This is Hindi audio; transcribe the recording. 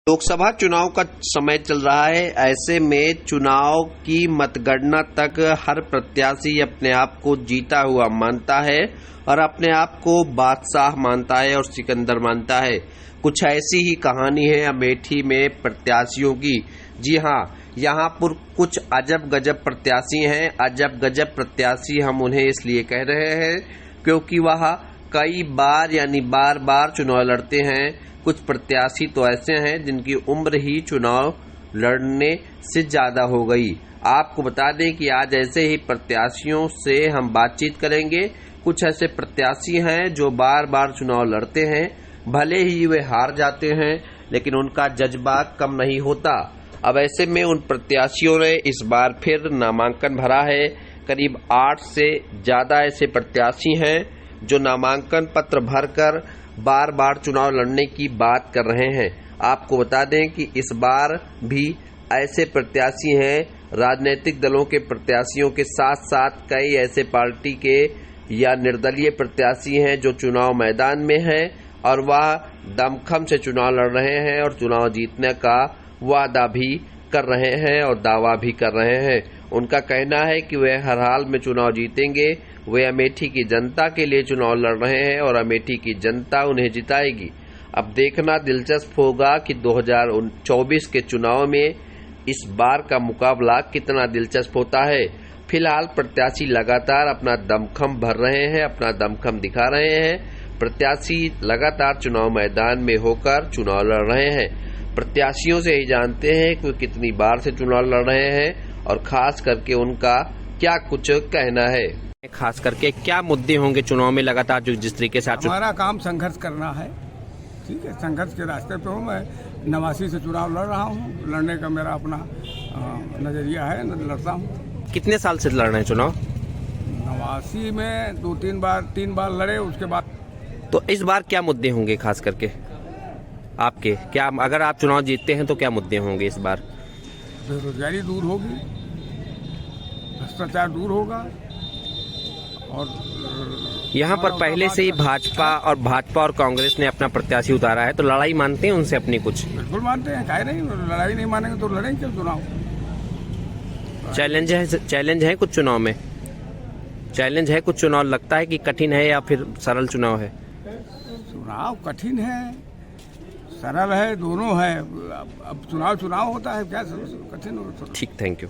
लोकसभा चुनाव का समय चल रहा है। ऐसे में चुनाव की मतगणना तक हर प्रत्याशी अपने आप को जीता हुआ मानता है और अपने आप को बादशाह मानता है और सिकंदर मानता है। कुछ ऐसी ही कहानी है अमेठी में प्रत्याशियों की। जी हाँ, यहाँ पर कुछ अजब गजब प्रत्याशी हैं। अजब गजब प्रत्याशी हम उन्हें इसलिए कह रहे हैं क्योंकि वह कई बार यानी बार बार चुनाव लड़ते हैं। कुछ प्रत्याशी तो ऐसे हैं जिनकी उम्र ही चुनाव लड़ने से ज्यादा हो गई। आपको बता दें कि आज ऐसे ही प्रत्याशियों से हम बातचीत करेंगे। कुछ ऐसे प्रत्याशी हैं जो बार बार चुनाव लड़ते हैं, भले ही वे हार जाते हैं लेकिन उनका जज्बा कम नहीं होता। अब ऐसे में उन प्रत्याशियों ने इस बार फिर नामांकन भरा है। करीब 8 से ज्यादा ऐसे प्रत्याशी हैं जो नामांकन पत्र भरकर बार बार चुनाव लड़ने की बात कर रहे हैं। आपको बता दें कि इस बार भी ऐसे प्रत्याशी हैं, राजनीतिक दलों के प्रत्याशियों के साथ साथ कई ऐसे पार्टी के या निर्दलीय प्रत्याशी हैं जो चुनाव मैदान में हैं और वह दमखम से चुनाव लड़ रहे हैं और चुनाव जीतने का वादा भी कर रहे हैं और दावा भी कर रहे हैं। उनका कहना है कि वे हर हाल में चुनाव जीतेंगे। वे अमेठी की जनता के लिए चुनाव लड़ रहे हैं और अमेठी की जनता उन्हें जिताएगी। अब देखना दिलचस्प होगा कि 2024 के चुनाव में इस बार का मुकाबला कितना दिलचस्प होता है। फिलहाल प्रत्याशी लगातार अपना दमखम भर रहे हैं, अपना दमखम दिखा रहे हैं। प्रत्याशी लगातार चुनाव मैदान में होकर चुनाव लड़ रहे हैं। प्रत्याशियों से ही जानते हैं कि वे कितनी बार से चुनाव लड़ रहे हैं और खास करके उनका क्या कुछ कहना है। खास करके क्या मुद्दे होंगे चुनाव में लगातार जो जिस तरीके से हमारा काम संघर्ष करना है। ठीक है, संघर्ष के रास्ते पे हूँ। मैं 89 से चुनाव लड़ रहा हूँ। लड़ने का मेरा अपना नजरिया है, लड़ता हूँ। कितने साल से लड़ रहे हैं चुनाव? 89 में 3 बार लड़े। उसके बाद तो इस बार क्या मुद्दे होंगे खास करके आपके? क्या अगर आप चुनाव जीतते हैं तो क्या मुद्दे होंगे इस बार? बेरोजगारी दूर होगी, भ्रष्टाचार दूर होगा और यहाँ पर पहले से ही भाजपा और कांग्रेस ने अपना प्रत्याशी उतारा है, तो लड़ाई मानते हैं उनसे अपनी? कुछ बिल्कुल मानते हैं, काहे नहीं। लड़ाई नहीं मानेंगे तो लड़ेंगे क्यों चुनाव? चैलेंज है कुछ चुनाव में? चैलेंज है कुछ चुनाव? लगता है कि कठिन है या फिर सरल चुनाव है? चुनाव कठिन है, सरल है, दोनों है। अब चुनाव होता है, क्या कठिन हो? ठीक, थैंक यू।